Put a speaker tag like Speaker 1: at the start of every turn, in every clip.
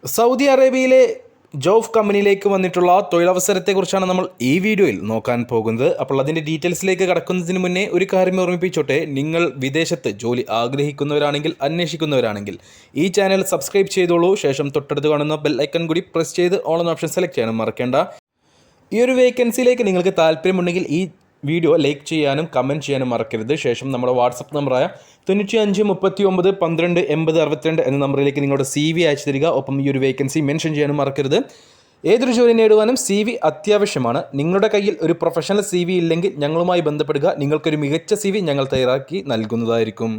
Speaker 1: Saudi അറേബ്യയിലെ ജോഫ് കമ്പനിയിലേക്ക് വന്നിട്ടുള്ള തൊഴിലവസരത്തെക്കുറിച്ചാണ് നമ്മൾ ഈ വീഡിയോയിൽ നോക്കാൻ പോകുന്നത്. അപ്പോൾ അതിൻ്റെ ഡീറ്റെയിൽസിലേക്ക് കടക്കുന്നതിന് മുന്നേ ഒരു കാര്യം ഓർമ്മിപ്പിച്ചോട്ടെ, നിങ്ങൾ വിദേശത്ത് ജോലി ആഗ്രഹിക്കുന്നവരാണെങ്കിൽ, അന്വേഷിക്കുന്നവരാണെങ്കിൽ ഈ ചാനൽ സബ്സ്ക്രൈബ് ചെയ്തോളൂ. ശേഷം തൊട്ടടുത്ത് കാണുന്ന ബെൽ ഐക്കൺ കൂടി പ്രസ് ചെയ്ത് ഓൾ എന്ന ഓപ്ഷൻ സെലക്ട് ചെയ്യാനും മറക്കേണ്ട. ഈ ഒരു വേക്കൻസിയിലേക്ക് നിങ്ങൾക്ക് താല്പര്യമുണ്ടെങ്കിൽ ഈ വീഡിയോ ലൈക്ക് ചെയ്യാനും കമൻറ്റ് ചെയ്യാനും മറക്കരുത്. ശേഷം നമ്മുടെ വാട്സപ്പ് നമ്പറായ 95 39 12 80 62 എന്ന നമ്പറിലേക്ക് നിങ്ങളുടെ CV അയച്ചു തരിക. ഒപ്പം ഈ ഒരു വേക്കൻസി മെൻഷൻ ചെയ്യാനും മറക്കരുത്. ഏതൊരു ജോലി നേടുവാനും CV അത്യാവശ്യമാണ്. നിങ്ങളുടെ കയ്യിൽ ഒരു പ്രൊഫഷണൽ CV ഇല്ലെങ്കിൽ ഞങ്ങളുമായി ബന്ധപ്പെടുക. നിങ്ങൾക്കൊരു മികച്ച CV ഞങ്ങൾ തയ്യാറാക്കി നൽകുന്നതായിരിക്കും.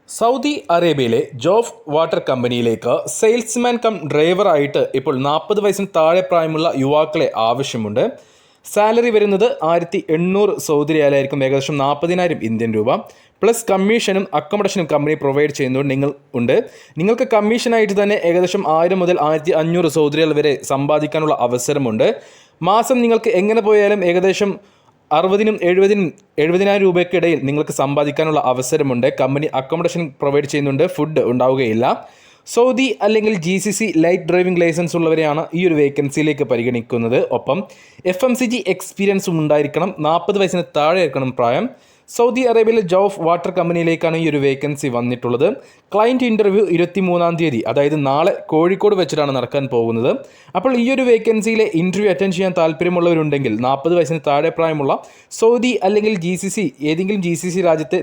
Speaker 1: സൗദി അറേബ്യയിലെ ജോഫ് വാട്ടർ കമ്പനിയിലേക്ക് സെയിൽസ്മാൻ കം ഡ്രൈവറായിട്ട് ഇപ്പോൾ 40 വയസ്സിന് താഴെ പ്രായമുള്ള യുവാക്കളെ ആവശ്യമുണ്ട്. സാലറി വരുന്നത് 1800 സൗദി റിയാലായിരിക്കും, ഏകദേശം 40,000 ഇന്ത്യൻ രൂപ. പ്ലസ് കമ്മീഷനും അക്കോമഡേഷനും കമ്പനി പ്രൊവൈഡ് ചെയ്യുന്നുണ്ട്. നിങ്ങൾക്ക് കമ്മീഷനായിട്ട് തന്നെ ഏകദേശം 1000 മുതൽ 1500 സൗദി റിയാൽ വരെ സമ്പാദിക്കാനുള്ള അവസരമുണ്ട്. മാസം നിങ്ങൾക്ക് എങ്ങനെ പോയാലും ഏകദേശം 60,000 70,000 രൂപയ്ക്കിടയിൽ നിങ്ങൾക്ക് സമ്പാദിക്കാനുള്ള അവസരമുണ്ട്. കമ്പനി അക്കോമഡേഷൻ പ്രൊവൈഡ് ചെയ്യുന്നുണ്ട്, ഫുഡ് ഉണ്ടാവുകയില്ല. സൗദി അല്ലെങ്കിൽ GCC ലൈറ്റ് ഡ്രൈവിംഗ് ലൈസൻസ് ഉള്ളവരെയാണ് ഈ ഒരു വേക്കൻസിയിലേക്ക് പരിഗണിക്കുന്നത്. ഒപ്പം FMCG എക്സ്പീരിയൻസും ഉണ്ടായിരിക്കണം. 40 വയസ്സിന് താഴെ ആയിരിക്കണം പ്രായം. സൗദി അറേബ്യയിലെ ജോഫ് വാട്ടർ കമ്പനിയിലേക്കാണ് ഈ ഒരു വേക്കൻസി വന്നിട്ടുള്ളത്. ക്ലയൻറ്റ് ഇൻ്റർവ്യൂ 23-ാം തീയതി, അതായത് നാളെ കോഴിക്കോട് വെച്ചിട്ടാണ് നടക്കാൻ പോകുന്നത്. അപ്പോൾ ഈ ഒരു വേക്കൻസിയിലെ ഇൻ്റർവ്യൂ അറ്റൻഡ് ചെയ്യാൻ താല്പര്യമുള്ളവരുണ്ടെങ്കിൽ 40 വയസ്സിന് താഴെ പ്രായമുള്ള സൗദി അല്ലെങ്കിൽ ഏതെങ്കിലും GCC രാജ്യത്തെ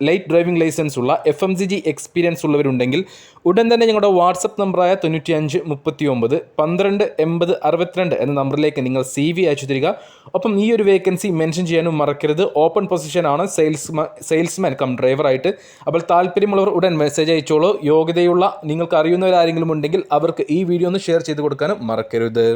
Speaker 1: ലൈറ്റ് ഡ്രൈവിംഗ് ലൈസൻസ് ഉള്ള FMCG എക്സ്പീരിയൻസ് ഉള്ളവരുണ്ടെങ്കിൽ ഉടൻ തന്നെ ഞങ്ങളുടെ വാട്സപ്പ് നമ്പറായ 95 39 12 80 62 എന്ന നമ്പറിലേക്ക് നിങ്ങൾ CV അയച്ചു തരിക. ഒപ്പം ഈ ഒരു വേക്കൻസി മെൻഷൻ ചെയ്യാനും മറക്കരുത്. ഓപ്പൺ പൊസിഷനാണ്, സെയിൽസ്മാൻ കം ഡ്രൈവറായിട്ട്. അപ്പോൾ താല്പര്യമുള്ളവർ ഉടൻ മെസ്സേജ് അയച്ചോളൂ. യോഗ്യതയുള്ള നിങ്ങൾക്ക് അറിയുന്നവരാരെങ്കിലും ഉണ്ടെങ്കിൽ അവർക്ക് ഈ വീഡിയോ ഒന്ന് ഷെയർ ചെയ്ത് കൊടുക്കാനും മറക്കരുത്.